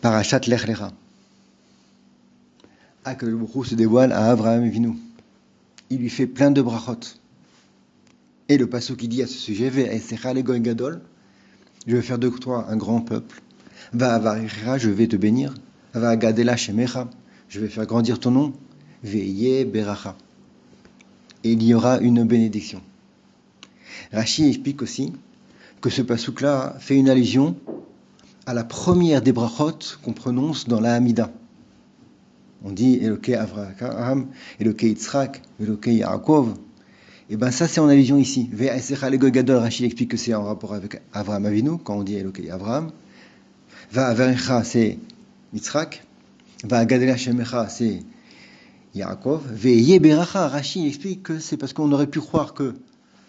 Parashat Lech Lecha. Akadosh Baruch Hu se dévoile à Avraham Avinu. Il lui fait plein de brachot. Et le passage qui dit à ce sujet, Ve'esecha legoy gadol, je vais faire de toi un grand peuple. Va'avaricha, je vais te bénir. Va'agadela shemecha, je vais faire grandir ton nom. Ve'ye beracha. Et il y aura une bénédiction. Rashi explique aussi que ce passouk-là fait une allusion à la première des brachot qu'on prononce dans la Hamida. On dit Elokei Avraham, Elokei Yitzhak, Elokei Yaakov. Et bien ça c'est en allusion ici. Ve'asecha legoy gadol, Rashi explique que c'est en rapport avec Avraham Avinu, quand on dit Elokei Avraham. Va'averecha c'est Yitzhak. Va'agadela shemecha c'est Yaakov. Ve'ye beracha, Rashi explique que c'est parce qu'on aurait pu croire que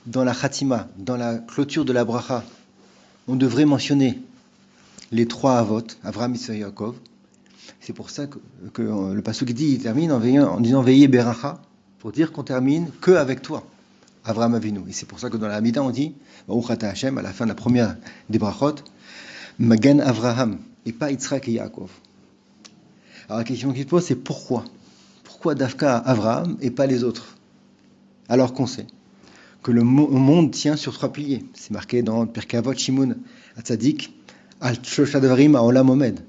dans la Khatima, dans la clôture de la bracha, on devrait mentionner les trois avot, Avraham, Yitzhak, Yaakov. C'est pour ça que le pasuk dit, il termine en disant Veillez Beracha, pour dire qu'on termine que avec toi, Avraham Avinu. Et c'est pour ça que dans la Hamida, on dit Baruch Ata Hashem, à la fin de la première des brachot, Magen Avraham, et pas Yitzhak et Yaakov. Alors la question qui se pose, c'est pourquoi Dafka Avraham et pas les autres? Alors qu'on sait que le monde tient sur trois piliers. C'est marqué dans Pirkei Avot Shimon Hatzadik, Al Shloshah Devarim Ha'olam Omed,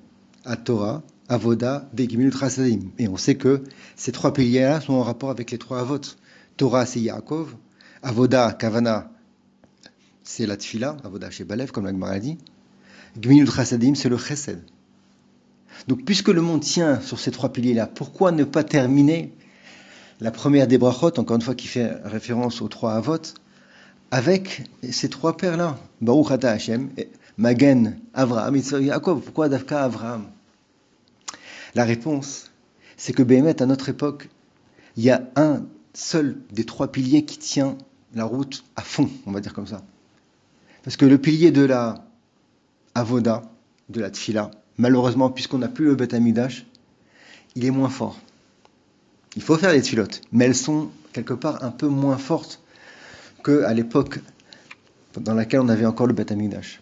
At-Torah, Avoda, Begimilut Chasadim. Et on sait que ces trois piliers-là sont en rapport avec les trois avot. Torah, c'est Yaakov. Avoda, Kavana, c'est la Tfila. Avoda chez Balev, comme la Gemara dit. Gemilut Chasadim, c'est le Chesed. Donc, puisque le monde tient sur ces trois piliers-là, pourquoi ne pas terminer la première des brachot, encore une fois, qui fait référence aux trois avot, avec ces trois pères-là? Baruch Ata Hashem, Magen, Avraham, Yitzhak, Yaakov. Pourquoi Dafka Avraham? La réponse, c'est que Béhémet, à notre époque, il y a un seul des trois piliers qui tient la route à fond, on va dire comme ça. Parce que le pilier de la Avoda, de la Tfila, malheureusement, puisqu'on n'a plus le Beth Amidash, il est moins fort. Il faut faire les tfilotes, mais elles sont quelque part un peu moins fortes qu'à l'époque dans laquelle on avait encore le Beth Amidash.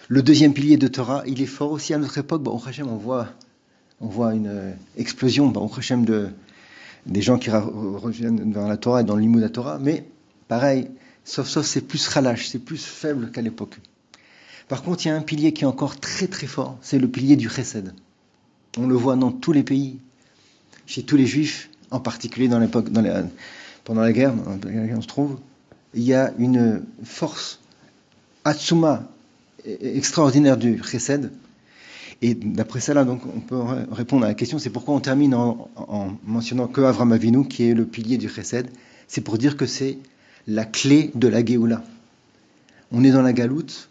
Le deuxième pilier de Torah, il est fort aussi à notre époque. Baruch Hashem, on voit une explosion, Baruch Hashem, des gens qui reviennent dans la Torah et dans le Limud la Torah, mais pareil, sauf c'est plus ralash, c'est plus faible qu'à l'époque. Par contre, il y a un pilier qui est encore très très fort, c'est le pilier du Chesed. On le voit dans tous les pays, chez tous les Juifs, en particulier dans l'époque, pendant la guerre dans laquelle on se trouve, il y a une force atsuma extraordinaire du Chesed. Et d'après ça, là, donc, on peut répondre à la question, c'est pourquoi on termine en mentionnant que Avraham Avinu, qui est le pilier du Chesed. C'est pour dire que c'est la clé de la Géoula. On est dans la Galoute,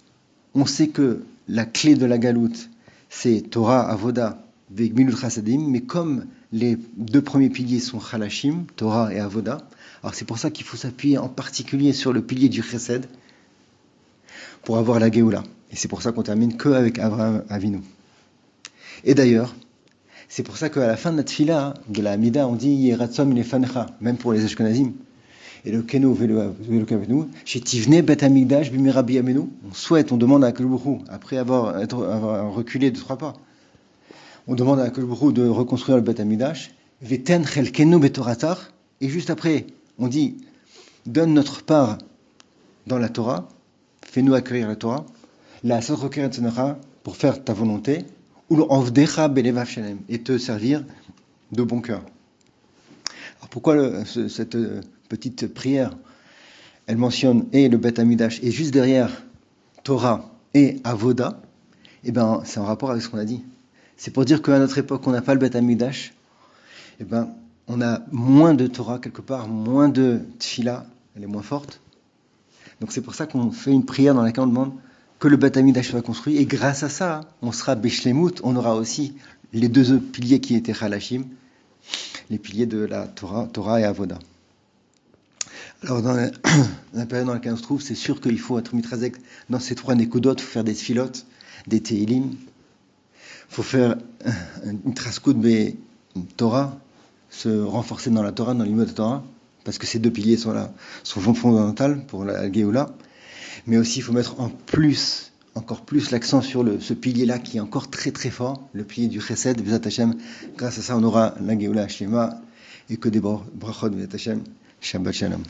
on sait que la clé de la Galoute, c'est Torah, Avoda, Gemilut Chasadim, mais comme les deux premiers piliers sont Chalashim, Torah et Avoda, alors c'est pour ça qu'il faut s'appuyer en particulier sur le pilier du Chesed pour avoir la Géoula. Et c'est pour ça qu'on termine que avec Avraham Avinu. Et d'ailleurs, c'est pour ça qu'à la fin de la Tfila, de la Hamida, on dit Yeratzom Ilefanecha, même pour les Ashkenazim. Et le Keno Velokavenu, chez Tivne Bet Hamikdash Bimera Biyamenu, on souhaite, on demande à Akelbourou, après avoir reculé de 3 pas, on demande à Akelbourou de reconstruire le Bet Hamikdash, Veten Chelkenu Betoratar, et juste après, on dit donne notre part dans la Torah, fais-nous accueillir la Torah, la Sot Rokeret Tzenocha, pour faire ta volonté, et te servir de bon cœur. Alors pourquoi cette petite prière, elle mentionne et le Beth Amidash et juste derrière Torah et Avoda? Eh bien, c'est en rapport avec ce qu'on a dit. C'est pour dire qu'à notre époque, on n'a pas le Beth Amidash. Eh bien, on a moins de Torah quelque part, moins de Tfila, elle est moins forte. Donc c'est pour ça qu'on fait une prière dans laquelle on demande que le Beth Amidash soit construit, et grâce à ça, on sera Beshlemut, on aura aussi les deux autres piliers qui étaient Chalashim, les piliers de la Torah et Avoda. Alors dans la période dans laquelle on se trouve, c'est sûr qu'il faut être mitrazek dans ces trois nekudot, il faut faire des tfilotes, des teilim, il faut faire une traskout be Torah, se renforcer dans la Torah, dans l'imot de Torah, parce que ces deux piliers sont fondamentaux pour la Géoula. Mais aussi, il faut mettre en encore plus l'accent sur ce pilier-là qui est encore très très fort, le pilier du Chesed, Bezat Hashem. Grâce à ça, on aura la Géoula Shema et que des brachot, Bezat Hashem. Shabbat Shalom.